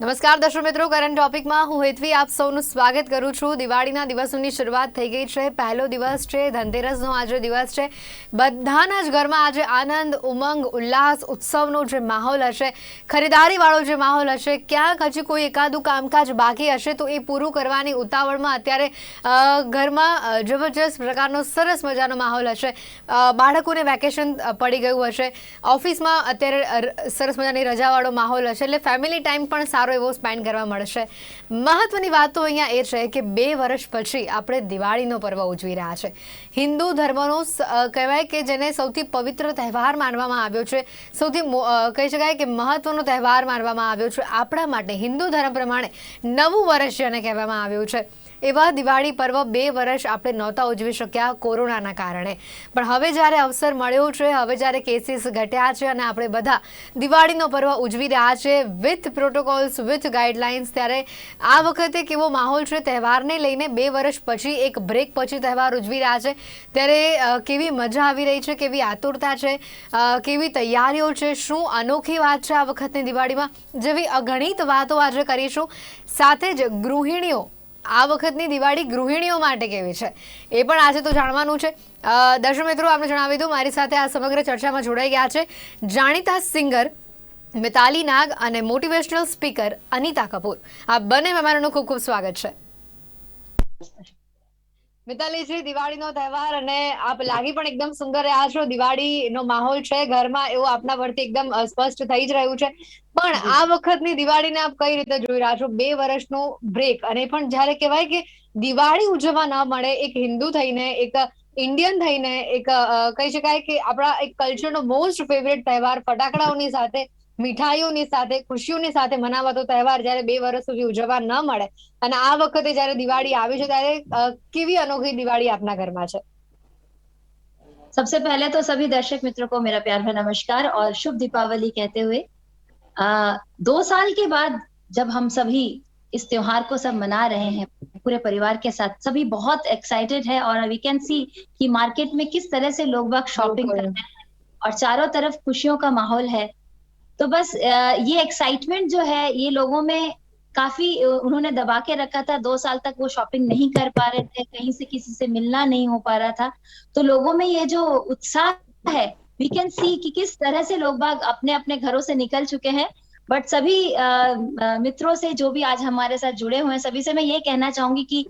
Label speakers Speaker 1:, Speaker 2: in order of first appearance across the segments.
Speaker 1: નમસ્કાર દર્શક મિત્રો, કરંટ ટોપિકમાં હું હેતવી આપ સૌનું સ્વાગત કરું છું। દિવાળીના દિવસોની શરૂઆત થઈ ગઈ છે। પહેલો દિવસ છે, ધનતેરસનો આજે દિવસ છે। બધાના જ ઘરમાં આજે આનંદ, ઉમંગ, ઉલ્લાસ, ઉત્સવનો જે માહોલ હશે, ખરીદારીવાળો જે માહોલ હશે, ક્યાંક હજી કોઈ એકાદું કામકાજ બાકી હશે તો એ પૂરું કરવાની ઉતાવળમાં અત્યારે ઘરમાં જબરજસ્ત પ્રકારનો સરસ મજાનો માહોલ હશે। બાળકોને વેકેશન પડી ગયું હશે, ઓફિસમાં અત્યારે સરસ મજાની રજાવાળો માહોલ હશે, એટલે ફેમિલી ટાઈમ પણ સારો એવો સ્પેન્ડ કરવા મળશે। મહત્વની વાત તો અહીંયા એ છે કે 2 વર્ષ પછી આપણે દિવાળીનો પર્વ ઉજવી રહ્યા છે। હિન્દુ ધર્મનો કહેવાય કે જેને સૌથી પવિત્ર તહેવાર માનવામાં આવ્યો છે, સૌથી કહી શકાય કે મહત્વનો તહેવાર માનવામાં આવ્યો છે આપણા માટે। હિન્દુ ધર્મ પ્રમાણે નવું વર્ષ જેને કહેવામાં આવ્યું છે, એવા દિવાળી પર્વ 2 વર્ષ આપણે નહોતા ઉજવી શક્યા કોરોનાના કારણે। પણ હવે જ્યારે અવસર મળ્યો છે, હવે જ્યારે કેસીસ ઘટ્યા છે અને આપણે બધા દિવાળીનો પર્વ ઉજવી રહ્યા છે વિથ પ્રોટોકોલ્સ, વિથ ગાઈડલાઇન્સ, ત્યારે આ વખતે કેવો માહોલ છે તહેવારને લઈને? 2 વર્ષ પછી, એક બ્રેક પછી તહેવાર ઉજવી રહ્યા છે, ત્યારે કેવી મજા આવી રહી છે, કેવી આતુરતા છે, કેવી તૈયારીઓ છે, શું અનોખી વાત છે આ વખતની દિવાળીમાં, જેવી અગણિત વાતો આજે કરીશું। સાથે જ ગૃહિણીઓ, આ વખતની દિવાળી ગૃહિણીઓ માટે કેવી છે એ પણ આજે તો જાણવાનું છે। દર્શક મિત્રો, આપણે જણાવી દઉં, મારી સાથે આ સમગ્ર ચર્ચામાં જોડાઈ ગયા છે જાણીતા સિંગર મિતાલી નાગ અને મોટિવેશનલ સ્પીકર અનિતા કપૂર। આ બંને મહેમાનોનું ખૂબ ખૂબ સ્વાગત છે। મિતાલીજી, દિવાળીનો તહેવાર અને આપ લાગી પણ એકદમ સુંદર રહ્યા છો। દિવાળીનો માહોલ છે ઘરમાં, એવું આપના પરથી એકદમ સ્પષ્ટ થઈ જ રહ્યું છે। પણ
Speaker 2: જી
Speaker 1: આ વખતની દિવાળીને આપ કઈ રીતે જોઈ રહ્યા છો? 2 વર્ષનો બ્રેક, અને પણ જ્યારે કહેવાય કે દિવાળી ઉજવવા ન મળે, એક હિન્દુ થઈને, એક ઇન્ડિયન થઈને, એક કહી શકાય કે આપણા એક કલ્ચરનો મોસ્ટ ફેવરેટ તહેવાર, ફટાકડાઓની સાથે, મીઠાઈઓની સાથે, ખુશીઓની સાથે મનાવાતો તહેવાર જ્યારે 2 વર્ષ સુધી ઉજવવા ન મળે, અને આ વખતે જ્યારે દિવાળી આવી છે ત્યારે કેવી अनोखी दिवाली अपना घर में है?
Speaker 2: सबसे पहले तो सभी दर्शक मित्रों को मेरा प्यार भरा नमस्कार और शुभ दीपावली कहते हुए 2 साल के बाद जब हम सभी इस त्योहार को सब मना रहे हैं पूरे परिवार के साथ, सभी बहुत एक्साइटेड है और वी कैन सी कि मार्केट में किस तरह से लोग बाग शॉपिंग कर
Speaker 1: बिल्कुल।
Speaker 2: रहे हैं और चारों तरफ खुशियों का माहौल है। तो बस ये एक्साइटमेंट जो है ये लोगों में काफ़ी उन्होंने दबा के रखा था। 2 साल तक वो शॉपिंग नहीं कर पा रहे थे, कहीं से किसी से मिलना नहीं हो पा रहा था। तो लोगों में ये जो उत्साह है, वी कैन सी कि किस तरह से लोग बाग अपने-अपने घरों से निकल चुके हैं। बट सभी मित्रों से जो भी आज हमारे साथ जुड़े हुए हैं, सभी से मैं ये कहना चाहूँगी कि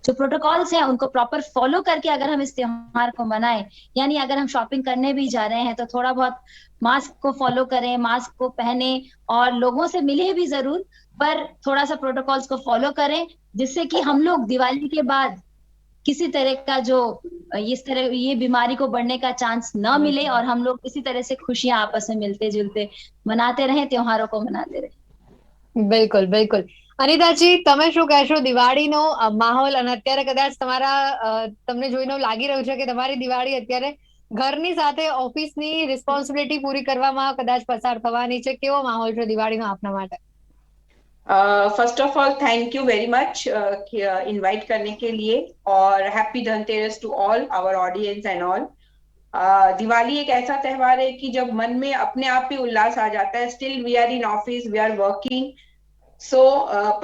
Speaker 2: जो प्रोटोकॉल्स हैं उनको प्रॉपर फॉलो करके अगर हम इस त्योहार को मनाएं, यानी अगर हम शॉपिंग करने भी जा रहे हैं तो थोड़ा बहुत मास्क को फॉलो करें, मास्क को पहने और लोगों से मिले भी जरूर, पर थोड़ा सा प्रोटोकॉल्स को फॉलो करें, जिससे कि हम लोग दिवाली के बाद किसी तरह का जो इस तरह ये बीमारी को बढ़ने का चांस न मिले और हम लोग इसी तरह से खुशियां आपस में मिलते जुलते मनाते रहें, त्योहारों को मनाते रहें।
Speaker 1: બિલકુલ બિલકુલ। અનિતાજી, તમે શું કહેશો દિવાળીનો માહોલ? અને અત્યારે કદાચ તમારા તમને જોઈને એવું લાગી રહ્યું છે કે તમારી દિવાળી અત્યારે ઘરની સાથે ઓફિસની રિસ્પોન્સિબિલિટી પૂરી કરવામાં કદાચ પસાર થવાની છે। કેવો માહોલ છે દિવાળીનો આપના માટે?
Speaker 3: First of all thank you very much invite करने के लिए, और happy Dhanteras to all our audience and all. Diwali एक ऐसा त्योहार है कि जब मन में अपने आप ही उल्लास आ जाता है। Still we are in office, we are working, so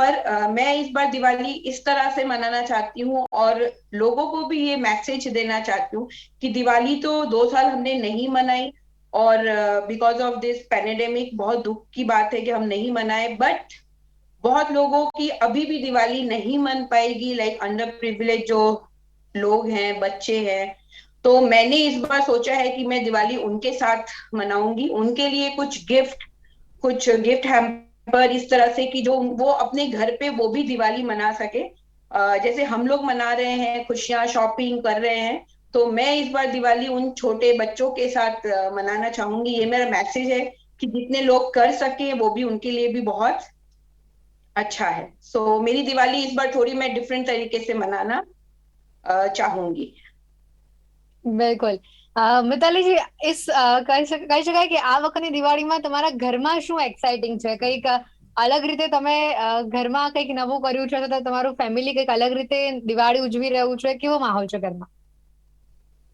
Speaker 3: पर मैं इस बार दिवाली इस तरह से मनाना चाहती हूँ और लोगों को भी ये मैसेज देना चाहती हूँ कि दिवाली तो 2 साल हमने नहीं मनाई, और बिकॉज ऑफ दिस पैंडेमिक बहुत दुख की बात है कि हम नहीं मनाए। बट बहुत लोगों की अभी भी दिवाली नहीं मन पाएगी, लाइक अंडर प्रिविलेज जो लोग हैं, बच्चे हैं। तो मैंने इस बार सोचा है कि मैं दिवाली उनके साथ मनाऊंगी, उनके लिए कुछ गिफ्ट हैम्पर इस तरह से कि जो वो अपने घर पे वो भी दिवाली मना सके। जैसे हम लोग मना रहे हैं, खुशियां शॉपिंग कर रहे हैं, तो मैं इस बार दिवाली उन छोटे बच्चों के साथ मनाना चाहूंगी। ये मेरा मैसेज है कि जितने लोग कर सके वो भी उनके लिए भी बहुत अच्छा है। सो मेरी दिवाली इस बार थोड़ी मैं डिफरेंट तरीके से मनाना चाहूंगी।
Speaker 1: બિલકુલ। મિતાલીજી, કહી શકાય કે આ વખતની દિવાળીમાં તમારા ઘરમાં શું એક્સાઇટિંગ છે? કંઈક અલગ રીતે તમે ઘરમાં કંઈક નવું કર્યું છે, તો તમારું ફેમિલી કંઈક અલગ રીતે દિવાળી ઉજવી રહ્યું છે? કેવો માહોલ છે ઘરમાં?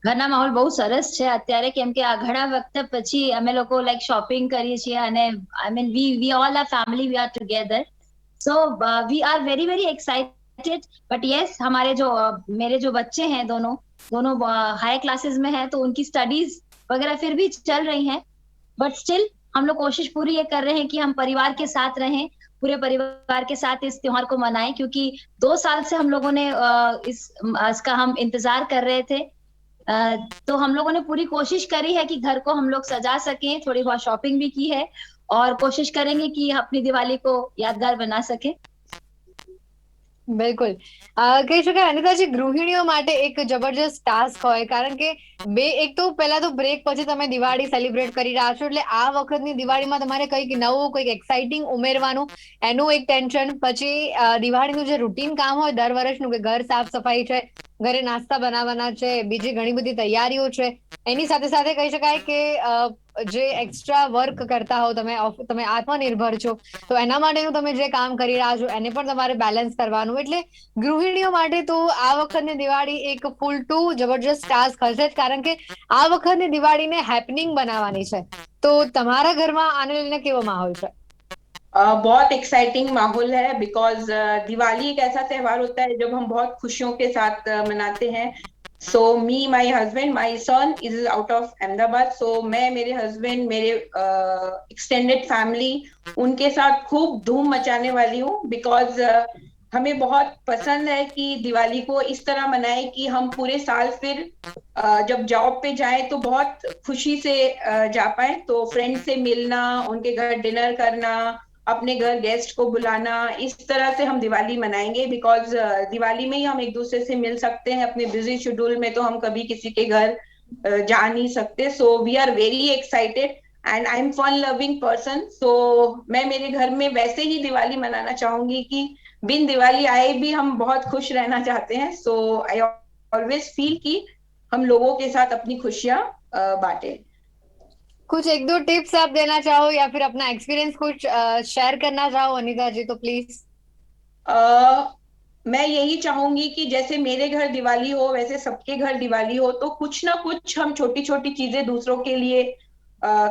Speaker 2: ઘરના માહોલ બહુ સરસ છે અત્યારે, કેમ કે આ ઘણા વખત પછી અમે લોકો લાઈક શોપિંગ કરીએ છીએ અને I mean we all are family, we are together, so we are very very excited. But yes, हमारे जो मेरे जो बच्चे हैं दोनों दोनों हाई क्लासेस में हैं, तो उनकी स्टडीज वगैरह फिर भी चल रही हैं, बट स्टिल हम लोग कोशिश पूरी ये कर रहे हैं कि हम परिवार के साथ रहें, पूरे परिवार के साथ इस त्योहार को मनाएं, क्योंकि 2 साल से हम लोगों ने इसका हम इंतजार कर रहे थे. तो हम लोगों ने पूरी कोशिश करी है कि घर को हम लोग सजा सकें, थोड़ी बहुत शॉपिंग भी की है और कोशिश करेंगे कि अपनी दिवाली को यादगार बना सके.
Speaker 1: બિલકુલ. કહી શકાય અનિતાજી, ગૃહિણીઓ માટે એક જબરજસ્ત ટાસ્ક હોય, કારણ કે એક તો પહેલા તો બ્રેક પછી તમે દિવાળી સેલિબ્રેટ કરી રહ્યા છો, એટલે આ વખતની દિવાળીમાં તમારે કંઈક નવું, કંઈક એક્સાઇટિંગ ઉમેરવાનું, એનું એક ટેન્શન. પછી દિવાળીનું જે રૂટીન કામ હોય દર વર્ષનું, કે ઘર સાફ સફાઈ છે, ઘરે નાસ્તા બનાવવાના છે, બીજી ઘણી બધી તૈયારીઓ છે, એની સાથે સાથે કહી શકાય કે જે એક્સ્ટ્રા વર્ક કરતા હો તમે, તમે આત્મનિર્ભર છો, તો એના માટેનું તમે જે કામ કરી રહ્યા છો એને પણ તમારે બેલેન્સ કરવાનું. એટલે ગૃહિણીઓ માટે તો આ વખતની દિવાળી એક ફૂલ ટુ જબરજસ્ત ટાસ્ક હશે જ, કારણ કે આ વખતની દિવાળીને હેપનિંગ બનાવવાની છે. તો તમારા ઘરમાં આને લઈને કેવો માહોલ છે?
Speaker 3: बहुत एक्साइटिंग माहौल है, बिकॉज दिवाली एक ऐसा त्योहार होता है जब हम बहुत खुशियों के साथ मनाते हैं. So me, my husband, my son is out of Ahmedabad, so मैं, मेरे हस्बैंड, मेरे एक्सटेंडेड फैमिली, उनके साथ खूब धूम मचाने वाली हूँ. बिकॉज हमें बहुत पसंद है कि दिवाली को इस तरह मनाएं कि हम पूरे साल फिर जब जॉब पे जाएं तो बहुत खुशी से जा पाए. तो फ्रेंड से मिलना, उनके घर डिनर करना, अपने घर गेस्ट को बुलाना, इस तरह से हम दिवाली मनाएंगे. बिकॉज दिवाली में ही हम एक दूसरे से मिल सकते हैं. अपने बिजी शेड्यूल में तो हम कभी किसी के घर जा नहीं सकते. So we are very excited and I am fun loving person. So मैं मेरे घर में वैसे ही दिवाली मनाना चाहूंगी कि बिन दिवाली आए भी हम बहुत खुश रहना चाहते हैं. सो आई ऑलवेज फील कि हम लोगों के साथ अपनी खुशियां बांटे.
Speaker 1: कुछ एक दो टिप्स आप देना चाहो या फिर अपना एक्सपीरियंस कुछ शेयर करना चाहो अनिता जी, तो प्लीज.
Speaker 3: मैं यही चाहूंगी कि जैसे मेरे घर दिवाली हो वैसे सबके घर दिवाली हो, तो कुछ ना कुछ हम छोटी छोटी चीजें दूसरों के लिए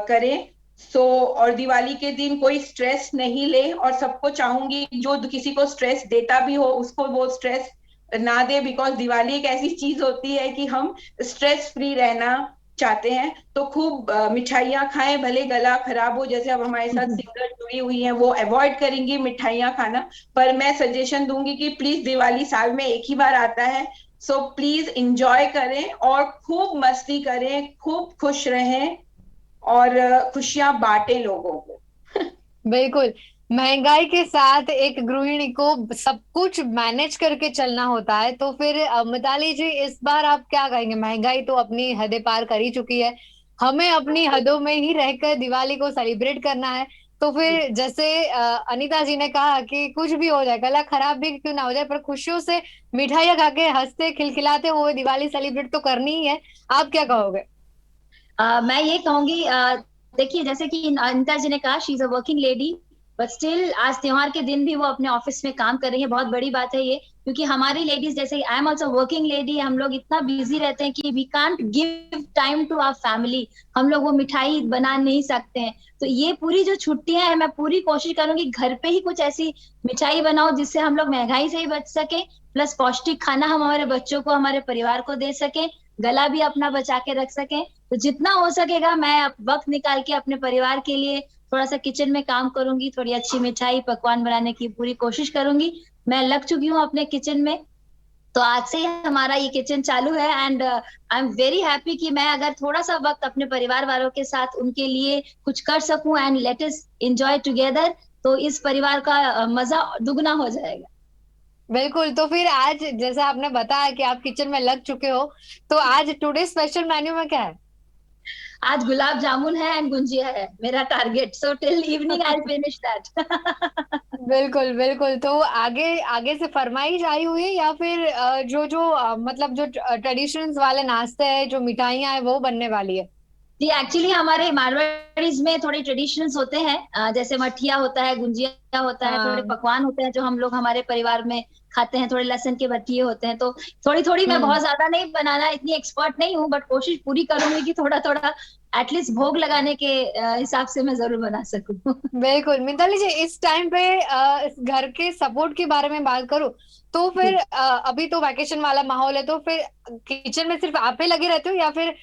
Speaker 3: करें. सो और दिवाली के दिन कोई स्ट्रेस नहीं ले, और सबको चाहूंगी जो किसी को स्ट्रेस देता भी हो उसको वो स्ट्रेस ना दे. बिकॉज दिवाली एक ऐसी चीज होती है कि हम स्ट्रेस फ्री रहना चाहते हैं. तो खूब मिठाइयाँ खाएं, भले गला खराब हो. जैसे अब हमारे साथ सिंगर जुड़ी हुई हैं, वो अवॉइड करेंगी मिठाइयाँ खाना, पर मैं सजेशन दूंगी कि प्लीज दिवाली साल में एक ही बार आता है. सो प्लीज इंजॉय करें और खूब मस्ती करें, खूब खुश रहें और खुशियां बांटे लोगों को.
Speaker 1: बिल्कुल. महंगाई के साथ एक गृहिणी को सब कुछ मैनेज करके चलना होता है, तो फिर मिताली जी, इस बार आप क्या कहेंगे? महंगाई तो अपनी हदें पार कर ही चुकी है, हमें अपनी हदों में ही रहकर दिवाली को सेलिब्रेट करना है. तो फिर जैसे अनिता जी ने कहा कि कुछ भी हो जाए, गला खराब भी क्यों ना हो जाए, पर खुशियों से मिठाइयाँ खा के हंसते खिलखिलाते हुए दिवाली सेलिब्रेट तो करनी ही है. आप क्या कहोगे?
Speaker 2: मैं ये कहूंगी, देखिए जैसे कि अनिता जी ने कहा, she is a working lady, but still आज त्योहार के दिन भी वो अपने ऑफिस में काम कर रही है. बहुत बड़ी बात है ये, क्योंकि हमारी लेडीज, जैसे I am also working lady, हम लोग इतना बिजी रहते हैं कि we can't give time to our family. हम लोग वो मिठाई बना नहीं सकते हैं. तो ये पूरी जो छुट्टियां हैं, मैं पूरी कोशिश करूंगी घर पे ही कुछ ऐसी मिठाई बनाओ जिससे हम लोग महंगाई से ही बच सके, प्लस पौष्टिक खाना हम हमारे बच्चों को, हमारे परिवार को दे सके, गला भी अपना बचा के रख सके. तो जितना हो सकेगा मैं वक्त निकाल के अपने परिवार के लिए थोड़ा सा किचन में काम करूंगी, थोड़ी अच्छी मिठाई पकवान बनाने की पूरी कोशिश करूंगी. मैं लग चुकी हूँ अपने किचन में, तो आज से ही हमारा ये किचन चालू है. And I am very happy कि मैं अगर थोड़ा सा वक्त अपने परिवार वालों के साथ उनके लिए कुछ कर सकूं and let us enjoy together, तो इस परिवार का मजा दुगना हो जाएगा.
Speaker 1: बिल्कुल. तो फिर आज जैसा आपने बताया कि आप किचन में लग चुके हो, तो आज टुडे स्पेशल मेन्यू में क्या है?
Speaker 2: आज गुलाब जामुन है एंड गुंजिया है मेरा target, so till evening I finish that.
Speaker 1: बिल्कुल बिल्कुल. तो आगे आगे से फरमाइश आई हुई है या फिर जो जो मतलब जो ट्रेडिशंस वाले नाश्ते हैं, जो मिठाइयाँ हैं, वो बनने वाली है?
Speaker 2: जी, एक्चुअली हमारे मारवाड़ीज में थोड़े ट्रेडिशंस होते हैं, जैसे मठिया होता है, गुंजिया होता है, थोड़े
Speaker 1: हाँ।
Speaker 2: पकवान होते हैं जो हम लोग हमारे परिवार में खाते हैं, थोड़े लहसुन के बट्टिए होते हैं, तो थोड़ी थोड़ी, मैं बहुत ज्यादा नहीं बनाना, इतनी एक्सपर्ट नहीं हूँ, बट कोशिश पूरी करूंगी कि थोड़ा थोड़ा एटलीस्ट भोग लगाने के हिसाब से मैं जरूर बना सकूं।
Speaker 1: बिल्कुल मिताली जी, इस टाइम पे इस घर के सपोर्ट के बारे में बात करूं तो फिर अभी तो वैकेशन वाला माहौल है, तो फिर किचन में सिर्फ आप ही लगे रहते हो या फिर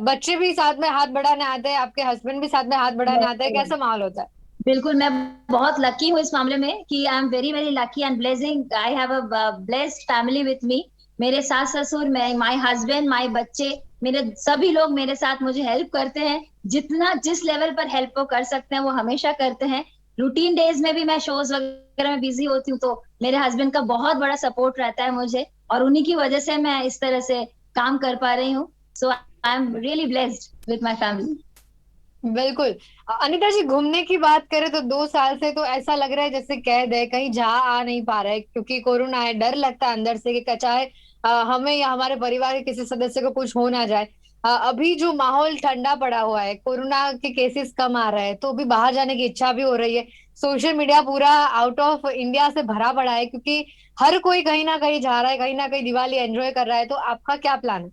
Speaker 1: बच्चे भी साथ में हाथ बढ़ाने आते हैं, आपके हस्बैंड भी साथ में हाथ बढ़ाने आते हैं, कैसा माहौल होता है?
Speaker 2: बिल्कुल, मैं बहुत लकी हूँ इस मामले में कि आई am very very lucky and blessing, I have a blessed family with me. मेरे सास ससुर, मैं, माय हस्बैंड, माय बच्चे, मेरे सभी लोग मेरे साथ मुझे हेल्प करते हैं, जितना जिस लेवल पर हेल्प वो कर सकते हैं वो हमेशा करते हैं। रूटीन डेज में भी मैं शोज वगैरह में बिजी होती हूँ, तो मेरे हस्बैंड का बहुत बड़ा सपोर्ट रहता है मुझे, और उन्हीं की वजह से मैं इस तरह से काम कर पा रही हूँ। So I am really blessed with my family.
Speaker 1: बिल्कुल। अनिता जी, घूमने की बात करें तो 2 साल से तो ऐसा लग रहा है जैसे कैद है, कहीं जा आ नहीं पा रहा है क्योंकि कोरोना है। डर लगता है अंदर से कि चाहे हमें या हमारे परिवार के किसी सदस्य को कुछ हो ना जाए। अभी जो माहौल ठंडा पड़ा हुआ है, कोरोना के केसेस कम आ रहे हैं, तो अभी बाहर जाने की इच्छा भी हो रही है। सोशल मीडिया पूरा आउट ऑफ इंडिया से भरा पड़ा है क्योंकि हर कोई कहीं ना कहीं जा रहा है, कहीं ना कहीं दिवाली एंजॉय कर रहा है। तो आपका क्या प्लान है?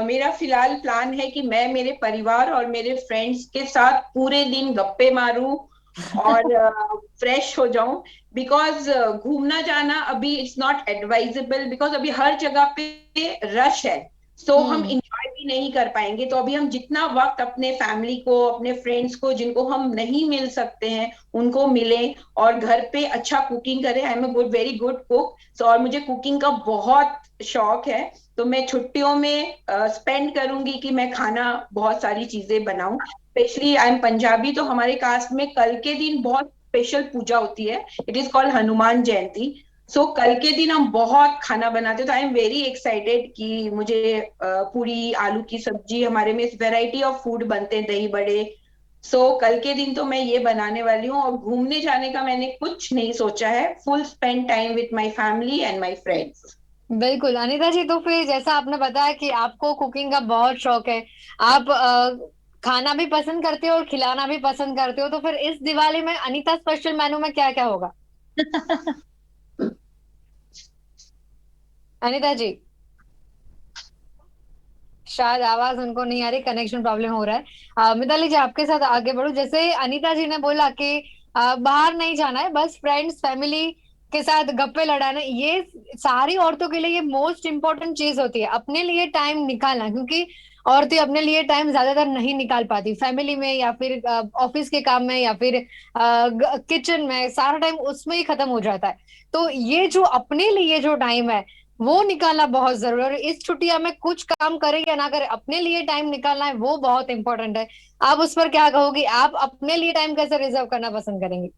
Speaker 3: मेरा फिलहाल प्लान है कि मैं मेरे परिवार और मेरे फ्रेंड्स के साथ पूरे दिन गप्पे मारूं और फ्रेश हो जाऊं। बिकॉज घूमना जाना अभी इट्स नॉट एडवाइजेबल, बिकॉज अभी हर जगह पे रश है। सो हम
Speaker 1: हम्म।
Speaker 3: इंजॉय भी नहीं कर पाएंगे। तो अभी हम जितना वक्त अपने फैमिली को, अपने फ्रेंड्स को, जिनको हम नहीं मिल सकते हैं, उनको मिलें और घर पे अच्छा कुकिंग करें। I am a good, very good cook. So और मुझे कुकिंग का बहुत शौक है। तो मैं छुट्टियों में स्पेंड करूंगी कि मैं खाना बहुत सारी चीजें बनाऊं। स्पेशली आई एम पंजाबी, तो हमारे कास्ट में कल के दिन बहुत स्पेशल पूजा होती है। It is called Hanuman Jayanti. सो कल के दिन हम बहुत खाना बनाते हैं। तो आई एम वेरी एक्साइटेड कि मुझे पूरी आलू की सब्जी, हमारे में वेराइटी ऑफ फूड बनते हैं, दही बड़े। सो कल के दिन तो मैं ये बनाने वाली हूँ। और घूमने जाने का मैंने कुछ नहीं सोचा है। Full spend time with my family and my friends.
Speaker 1: बिल्कुल अनिता जी, तो फिर जैसा आपने बताया कि आपको कुकिंग का बहुत शौक है, आप खाना भी पसंद करते हो और खिलाना भी पसंद करते हो, तो फिर इस दिवाली में अनिता स्पेशल मेनू में क्या क्या होगा? अनिता जी, शायद आवाज उनको नहीं आ रही, कनेक्शन प्रॉब्लम हो रहा है। मिताली जी, आपके साथ आगे बढ़ो। जैसे अनीता जी ने बोला कि बाहर नहीं जाना है, बस फ्रेंड्स फैमिली के साथ गप्पे लड़ाने, ये सारी औरतों के लिए ये मोस्ट इंपॉर्टेंट चीज होती है, अपने लिए टाइम निकालना। क्योंकि औरतें अपने लिए टाइम ज्यादातर नहीं निकाल पाती, फैमिली में या फिर ऑफिस के काम में या फिर किचन में, सारा टाइम उसमें ही खत्म हो जाता है। तो ये जो अपने लिए जो टाइम है वो निकालना बहुत जरूरी है। और इस छुट्टियां में कुछ काम करें या ना करें, अपने लिए टाइम निकालना है वो बहुत इंपॉर्टेंट है। आप उस पर क्या कहोगी? आप अपने लिए टाइम कैसे रिजर्व करना पसंद करेंगे?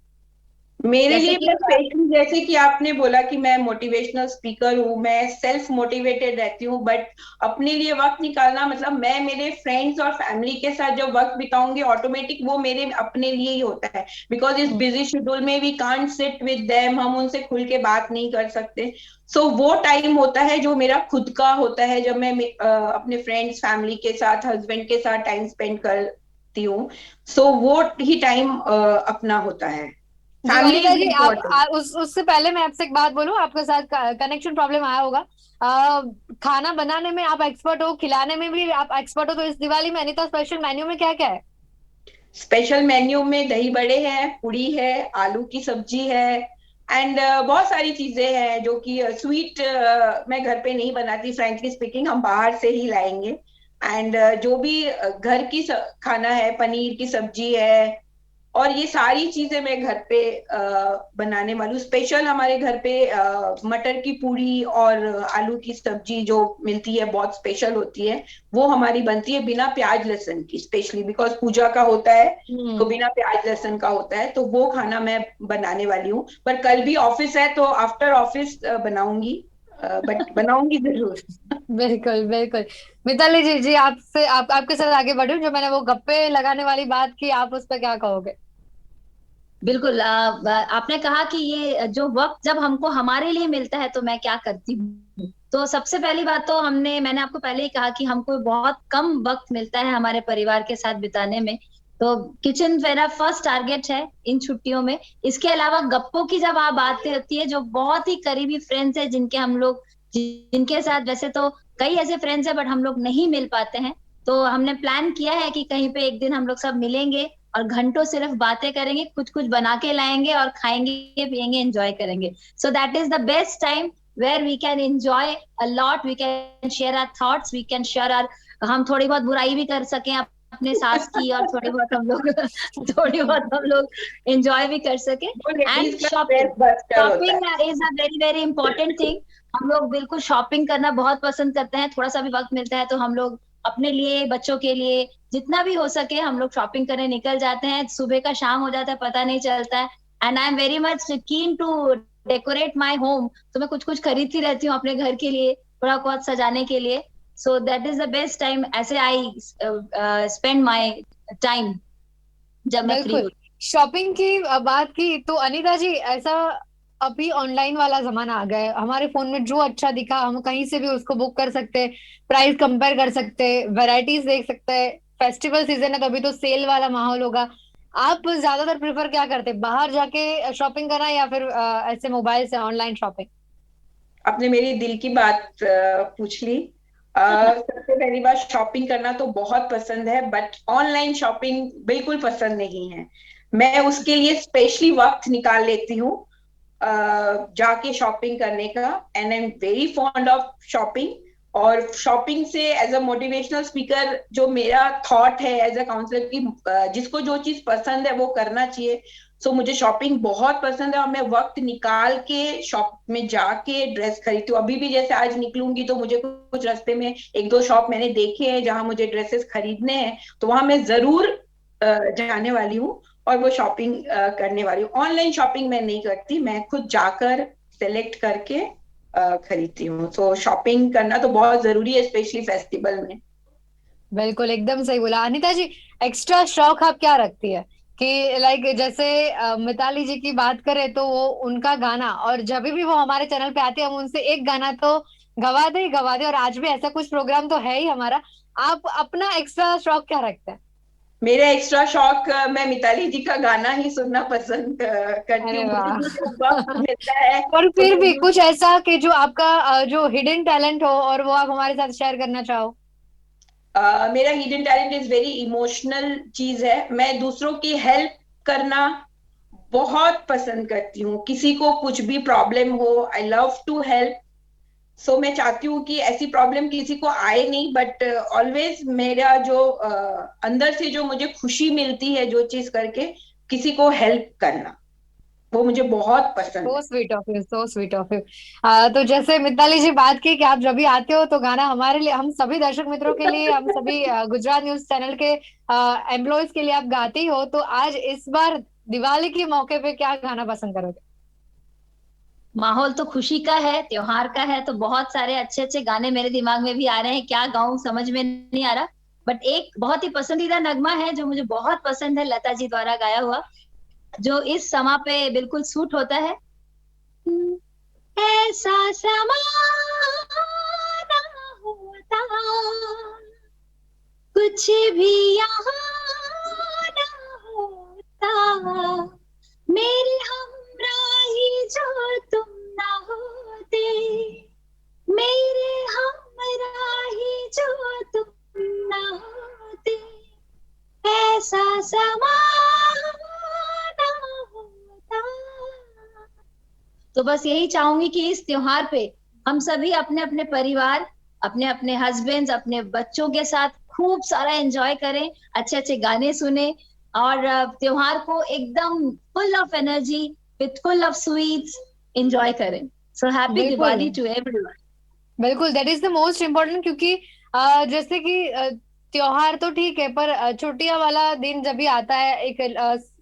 Speaker 3: मेरे
Speaker 2: जैसे
Speaker 3: लिए
Speaker 2: कि
Speaker 3: मैं स्पेशली, जैसे कि आपने बोला कि मैं मोटिवेशनल स्पीकर हूँ, मैं सेल्फ मोटिवेटेड रहती हूँ, बट अपने लिए वक्त निकालना मतलब मैं मेरे फ्रेंड्स और फैमिली के साथ जब वक्त बिताऊंगी, ऑटोमेटिक वो मेरे अपने लिए ही होता है। बिकॉज इस
Speaker 1: हम्म।
Speaker 3: बिजी शेड्यूल में we can't sit with them, हम उनसे खुल के बात नहीं कर सकते। सो वो टाइम होता है जो मेरा खुद का होता है, जब मैं अपने फ्रेंड्स फैमिली के साथ, हस्बैंड के साथ टाइम स्पेंड करती हूँ। सो वो ही टाइम अपना होता है।
Speaker 1: जी
Speaker 3: फैमिली
Speaker 1: अनिता
Speaker 3: इज
Speaker 1: जी,
Speaker 3: इम्पोर्टेंट।
Speaker 1: उससे पहले मैं आपसे एक बात बोलूं, आपके साथ कनेक्शन प्रॉब्लम आया होगा। आ, खाना बनाने में आप एक्सपर्ट हो, खिलाने में भी आप एक्सपर्ट हो, तो इस दिवाली में अनिता स्पेशल मेन्यू में क्या क्या है?
Speaker 3: स्पेशल मेन्यू में दही बड़े हैं, पूड़ी है, आलू की सब्जी है, एंड बहुत सारी चीजें हैं जो कि स्वीट मैं घर पे नहीं बनाती, फ्रेंकली स्पीकिंग, हम बाहर से ही लाएंगे। एंड जो भी घर की खाना है, पनीर की सब्जी है, और ये सारी चीजें मैं घर पे बनाने वाली हूँ। स्पेशल हमारे घर पे मटर की पूरी और आलू की सब्जी जो मिलती है, बहुत स्पेशल होती है। वो हमारी बनती है बिना प्याज लहसुन की, स्पेशली बिकॉज पूजा का होता है, तो
Speaker 1: हम्म।
Speaker 3: बिना प्याज लहसुन का होता है। तो वो खाना मैं बनाने वाली हूँ। पर कल भी ऑफिस है, तो आफ्टर ऑफिस बनाऊंगी, बट बनाऊंगी जरूर।
Speaker 1: बिल्कुल बिल्कुल। मिताली जी, आपसे आपके साथ आगे बढ़ूं, जो मैंने वो गप्पे लगाने वाली बात की, आप उस पर क्या कहोगे?
Speaker 2: बिल्कुल, आपने कहा कि ये जो वक्त जब हमको हमारे लिए मिलता है तो मैं क्या करती हूँ, तो सबसे पहली बात तो मैंने आपको पहले ही कहा कि हमको बहुत कम वक्त मिलता है हमारे परिवार के साथ बिताने में। तो किचन मेरा फर्स्ट टारगेट है इन छुट्टियों में। इसके अलावा गप्पों की जब आप बात होती है, जो बहुत ही करीबी फ्रेंड्स है जिनके साथ वैसे तो कई ऐसे फ्रेंड्स है बट हम लोग नहीं मिल पाते हैं, तो हमने प्लान किया है कि कहीं पे एक दिन हम लोग सब मिलेंगे और घंटों सिर्फ बातें करेंगे, कुछ कुछ बना के लाएंगे और खाएंगे पिएंगे एंजॉय करेंगे। So that is the best time where we can enjoy a lot, we can share our thoughts, we can share our, हम थोड़ी बहुत बुराई भी कर सकें अपने सास की, और थोड़ी बहुत हम लोग थोड़ी बहुत हम लोग एंजॉय भी कर सके।
Speaker 3: वो
Speaker 2: एंड
Speaker 3: लेडीज का
Speaker 2: शॉपिंग,
Speaker 3: स्ट्रेस बस्टर होता है।
Speaker 2: Shopping is a very very important thing. हम लोग बिल्कुल शॉपिंग करना बहुत पसंद करते हैं, थोड़ा सा भी वक्त मिलता है तो हम लोग अपने लिए, बच्चों के लिए, जितना भी हो सके हम लोग शॉपिंग करने निकल जाते हैं। सुबह का शाम हो जाता है, पता नहीं चलता है। And I am very much keen to decorate my home, तो मैं कुछ कुछ खरीदती रहती हूँ अपने घर के लिए, थोड़ा बहुत सजाने के लिए। So that is the best time, ऐसे आई स्पेंड माई टाइम जब मैं फ्री
Speaker 1: बिल्कुल।
Speaker 2: होती
Speaker 1: शॉपिंग की बात की तो अनीता जी, ऐसा अभी ऑनलाइन वाला जमाना आ गया है, हमारे फोन में जो अच्छा दिखा हम कहीं से भी उसको बुक कर सकते हैं, प्राइस कंपेयर कर सकते हैं, वैरायटीज देख सकते हैं। फेस्टिवल सीजन है तो अभी तो सेल वाला माहौल होगा। आप ज्यादातर प्रेफर क्या करते हैं, बाहर जाके शॉपिंग करना या फिर ऐसे मोबाइल से ऑनलाइन शॉपिंग?
Speaker 3: आपने मेरी दिल की बात पूछ ली।
Speaker 2: हूँ।
Speaker 3: सबसे पहली बात, शॉपिंग करना तो बहुत पसंद है बट ऑनलाइन शॉपिंग बिल्कुल पसंद नहीं है। मैं उसके लिए स्पेशली वक्त निकाल लेती हूँ जाके शॉपिंग करने का, and I am very fond of shopping. और शॉपिंग से एज अ मोटिवेशनल स्पीकर जो मेरा थॉट है एज अ काउंसलर की, जिसको जो चीज पसंद है वो करना चाहिए। सो मुझे शॉपिंग बहुत पसंद है और मैं वक्त निकाल के शॉप में जाके ड्रेस खरीदती हूँ। अभी भी जैसे आज निकलूंगी तो मुझे कुछ रास्ते में एक दो शॉप मैंने देखे हैं जहां मुझे ड्रेसेस खरीदने हैं, तो वहां मैं जरूर जाने वाली हूँ और वो शॉपिंग करने वाली हूँ। ऑनलाइन शॉपिंग मैं नहीं करती, मैं खुद जाकर सेलेक्ट करके खरीदती हूँ। तो शॉपिंग करना तो बहुत जरूरी है, स्पेशली फेस्टिवल में।
Speaker 1: बिल्कुल एकदम सही बोला अनिता जी। एक्स्ट्रा शौक आप क्या रखती है कि लाइक जैसे मिताली जी की बात करें तो वो उनका गाना, और जब भी वो हमारे चैनल पे आते हैं हम उनसे एक गाना तो गवा दे ही गवा दे, और आज भी ऐसा कुछ प्रोग्राम तो है ही हमारा। आप अपना एक्स्ट्रा शौक क्या रखते हैं?
Speaker 3: मेरा एक्स्ट्रा शौक, मैं मिताली जी का गाना ही सुनना पसंद करती
Speaker 1: अरे
Speaker 3: हूँ। मुझे
Speaker 1: वाह।
Speaker 3: भी जब वक्त मिलता है
Speaker 1: और
Speaker 3: तो
Speaker 1: फिर
Speaker 3: मैं
Speaker 1: भी कुछ ऐसा कि जो आपका जो हिडन टैलेंट हो और वो आप हमारे साथ शेयर करना चाहो?
Speaker 3: मेरा hidden talent is very emotional चीज है। मैं दूसरों की हेल्प करना बहुत पसंद करती हूँ। किसी को कुछ भी प्रॉब्लम हो, आई लव टू हेल्प। सो मैं चाहती हूँ कि ऐसी प्रॉब्लम किसी को आए नहीं, बट ऑलवेज मेरा जो अंदर से जो मुझे खुशी मिलती है जो चीज करके, किसी को हेल्प करना, वो मुझे बहुत पसंद
Speaker 1: सो
Speaker 3: है।
Speaker 1: Sweet of you, so sweet of you. तो जैसे मिताली जी बात की कि आप जब भी आते हो तो गाना हमारे लिए, हम सभी दर्शक मित्रों के लिए, हम सभी गुजरात न्यूज चैनल के एम्प्लॉयज के लिए आप गाती हो, तो आज इस बार दिवाली के मौके पे क्या गाना पसंद करोगे?
Speaker 2: माहौल तो खुशी का है, त्योहार का है, तो बहुत सारे अच्छे अच्छे गाने मेरे दिमाग में भी आ रहे हैं, क्या गाऊं समझ में नहीं आ रहा। बट एक बहुत ही पसंदीदा नगमा है जो मुझे बहुत पसंद है, लता जी द्वारा गाया हुआ, जो इस समा पे बिल्कुल सूट होता है। ऐसा समा ना होता, कुछ भी यहाँ ना होता, मेरे हमराही जो तुम ना होते, मेरे हमराही जो तुम ना होते, ऐसा समा ना होता। तो बस यही चाहूंगी कि इस त्योहार पे हम सभी अपने अपने परिवार, अपने अपने हस्बैंड्स, अपने बच्चों के साथ खूब सारा एंजॉय करें, अच्छे अच्छे गाने सुने, और त्योहार को एकदम full of energy, with full of sweets enjoy करें। सो हैप्पी
Speaker 1: बिल्कुल
Speaker 2: दिवाली टू एवरीवन।
Speaker 1: बिल्कुल, that is the most important, क्योंकि जैसे कि त्योहार तो ठीक है पर छुट्टियां वाला दिन जब भी आता है, एक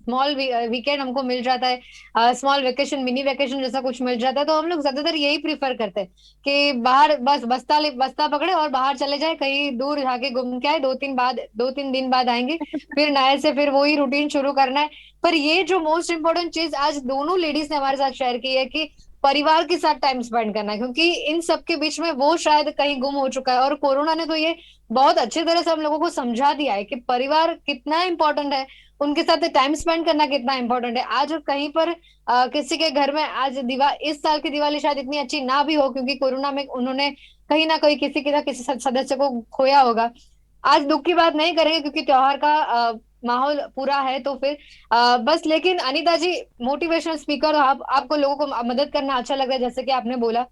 Speaker 1: स्मॉल वीकेंड हमको मिल जाता है, स्मॉल वेकेशन, मिनी वेकेशन जैसा कुछ मिल जाता है, तो हम लोग ज्यादातर यही प्रीफर करते हैं कि बाहर बस बस्ता पकड़े और बाहर चले जाए, कहीं दूर जाके घूम के आए, 2-3 दिन बाद आएंगे, फिर नए से फिर वही रूटीन शुरू करना है। पर ये जो मोस्ट इम्पोर्टेंट चीज आज दोनों लेडीज ने हमारे साथ शेयर की है कि परिवार के साथ टाइम स्पेंड करना है, क्योंकि इन सब के बीच में वो शायद कहीं गुम हो चुका है। और कोरोना ने तो ये बहुत अच्छी तरह से हम लोगों को समझा दिया है कि परिवार कितना इंपॉर्टेंट है, उनके साथ टाइम स्पेंड करना कितना इंपॉर्टेंट है। आज कहीं पर किसी के घर में आज इस साल की दिवाली शायद इतनी अच्छी ना भी हो, क्योंकि कोरोना में उन्होंने कहीं ना कहीं किसी सदस्य को खोया होगा। आज दुख की बात नहीं करेंगे, क्योंकि त्योहार का माहौल पूरा है। तो फिर बस, लेकिन अनीता जी मोटिवेशनल स्पीकर हो आप, आपको लोगों को मदद करना अच्छा लग रहा है, जैसे कि आपने बोला।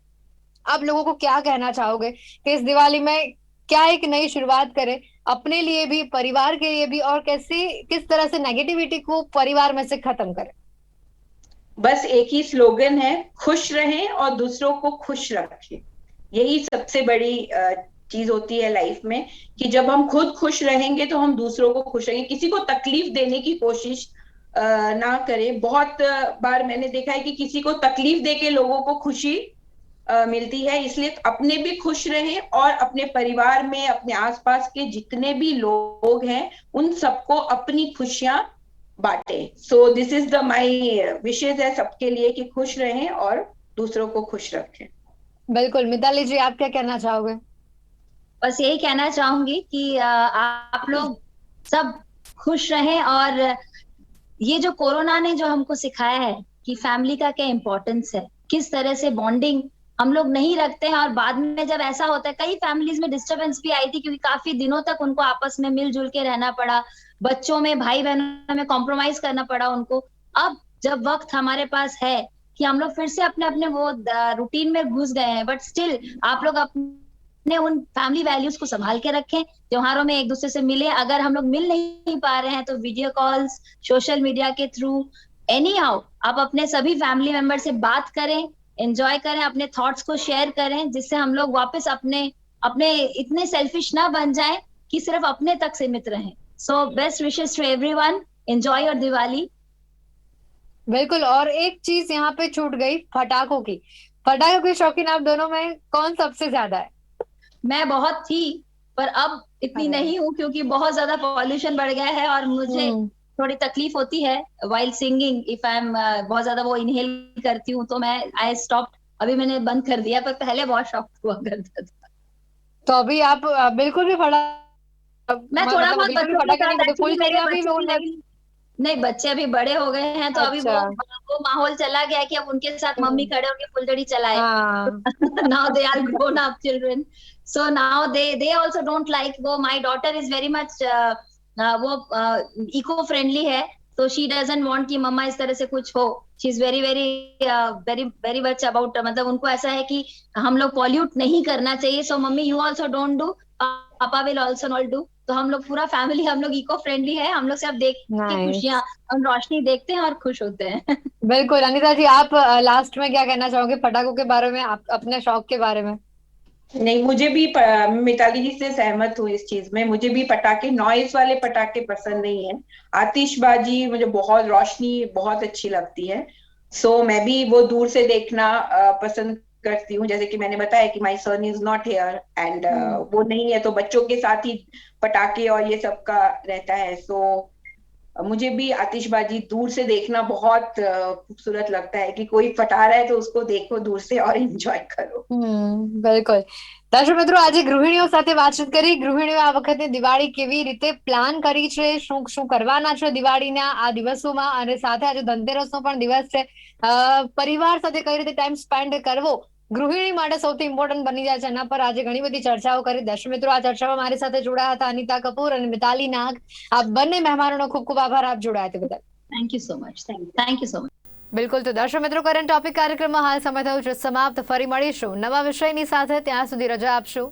Speaker 1: आप लोगों को क्या कहना चाहोगे कि इस दिवाली में क्या एक नई शुरुआत करें, अपने लिए भी, परिवार के लिए भी, और किस तरह से नेगेटिविटी को परिवार में से खत्म करें?
Speaker 3: बस एक ही स्लोगन है, खुश रहें और दूसरों को खुश रखें। यही सबसे बड़ी चीज होती है लाइफ में, कि जब हम खुद खुश रहेंगे तो हम दूसरों को खुश रहेंगे। किसी को तकलीफ देने की कोशिश ना करें। बहुत बार मैंने देखा है कि किसी को तकलीफ देके लोगों को खुशी मिलती है। इसलिए अपने भी खुश रहें और अपने परिवार में, अपने आसपास के जितने भी लोग हैं, उन सबको अपनी खुशियां बांटे। So this is the my विशेष है सबके लिए, कि खुश रहें और दूसरों को खुश रखें।
Speaker 1: बिल्कुल। मिताली जी, आप क्या कहना चाहोगे?
Speaker 2: बस यही कहना चाहूंगी कि आप लोग सब खुश रहें। और ये जो कोरोना ने जो हमको सिखाया है कि फैमिली का क्या इम्पोर्टेंस है, किस तरह से बॉन्डिंग हम लोग नहीं रखते हैं, और बाद में जब ऐसा होता है, कई फैमिलीज में डिस्टरबेंस भी आई थी, क्योंकि काफी दिनों तक उनको आपस में मिलजुल के रहना पड़ा, बच्चों में, भाई बहनों में कॉम्प्रोमाइज करना पड़ा उनको। अब जब वक्त हमारे पास है कि हम लोग फिर से अपने अपने वो रूटीन में घुस गए हैं, बट स्टिल आप लोग अपने उन फैमिली वैल्यूज को संभाल के रखें। त्योहारों में एक दूसरे से मिले, अगर हम लोग मिल नहीं पा रहे हैं तो वीडियो कॉल्स, सोशल मीडिया के थ्रू, एनी हाउ आप अपने सभी फैमिली मेंबर से बात करें, एंजॉय करें, अपने थॉट्स को शेयर करें, जिससे हम लोग वापस अपने अपने इतने सेल्फिश ना बन जाएं कि सिर्फ अपने तक सीमित रहें। So best wishes to everyone, enjoy your Diwali.
Speaker 1: बिल्कुल। और एक चीज यहाँ पे छूट गई, पटाखों की। पटाखों की शौकीन आप दोनों में कौन सबसे ज्यादा है?
Speaker 2: मैं बहुत थी, पर अब इतनी नहीं हूँ, क्योंकि बहुत ज्यादा पॉल्यूशन बढ़ गया है और मुझे थोड़ी तकलीफ होती है while singing. If I am बहुत ज्यादा वो इनहेल करती हूँ तो मैं आई स्टॉप, अभी मैंने बंद कर दिया, पर पहले बहुत शौक हुआ करता था।
Speaker 1: तो अभी आप बिल्कुल भी
Speaker 2: मैं थोड़ा बहुत
Speaker 1: बिल्कुल भी
Speaker 2: बच्चों के
Speaker 1: पटाखे नहीं
Speaker 2: साथ,
Speaker 1: फोड़ते,
Speaker 2: एक्चुअली मेरे
Speaker 1: फुलझड़ियां भी
Speaker 2: बच्चे भी
Speaker 1: उड़ने?
Speaker 2: नहीं, बच्चे अभी बड़े हो गए हैं, तो अभी
Speaker 1: अच्छा।
Speaker 2: वो माहौल चला गया है कि अब उनके साथ मम्मी खड़े होकर फुलझड़ी चलाए।
Speaker 1: हाँ।
Speaker 2: now they are grown up children, so now they also don't like, वो my daughter is very much वो इको फ्रेंडली है, तो शी डजंट वांट कि मम्मा इस तरह से कुछ हो। She is very very very very much about, मतलब उनको ऐसा है कि हम लोग पॉल्यूट नहीं करना चाहिए। So mummy you also don't do, पापा विल ऑल्सो नॉट डू। तो हम लोग पूरा फैमिली, हम लोग इको फ्रेंडली है, हम लोग सिर्फ देख के
Speaker 1: नाइस।
Speaker 2: खुशियां, हम रोशनी देखते हैं और खुश होते हैं।
Speaker 1: बिल्कुल। अनिता जी, आप लास्ट में क्या कहना चाहोगे पटाखों के बारे में, आप अपने शौक के बारे में?
Speaker 3: नहीं, मुझे भी मिताली जी से सहमत हूँ इस चीज में। मुझे भी पटाखे, नॉइज वाले पटाखे पसंद नहीं है। आतिशबाजी, मुझे बहुत, रोशनी बहुत अच्छी लगती है। सो मैं भी वो दूर से देखना पसंद करती हूँ। जैसे कि मैंने बताया कि my son is not here and वो नहीं है, तो बच्चों के साथ ही पटाखे और ये सब का रहता है। सो मुझे भी आतिशबाजी दूर से देखना बहुत खूबसूरत लगता है, कि कोई फटा रहा है तो उसको देखो दूर से और एंजॉय करो।
Speaker 1: બિલકુલ। દર્શક મિત્રો, આજે ગૃહિણીઓ સાથે વાતચીત કરી। ગૃહિણીઓ આ વખતે દિવાળી કેવી રીતે પ્લાન કરી છે, શું શું કરવાના છે દિવાળીના આ દિવસોમાં, અને સાથે આજે ધનતેરસનો પણ દિવસ છે, પરિવાર સાથે કઈ રીતે ટાઈમ સ્પેન્ડ કરવો ગૃહિણી માટે સૌથી ઇમ્પોર્ટન્ટ બની જાય છે, એના પર આજે ઘણી બધી ચર્ચાઓ કરી। દર્શક મિત્રો, આ ચર્ચામાં મારી સાથે જોડાયા હતા અનિતા કપૂર અને મિતાલી નાગ। આ બંને મહેમાનોનો ખૂબ ખૂબ આભાર આપ જોડાયા તે બદલ।
Speaker 2: Thank you so much, thank you so much.
Speaker 1: બિલકુલ। તો દર્શક મિત્રો, કરંટ ટોપિક કાર્યક્રમમાં હાલ સમય થયો છે સમાપ્ત। ફરી મળીશું નવા વિષયની સાથે, ત્યાં સુધી રજા આપશો।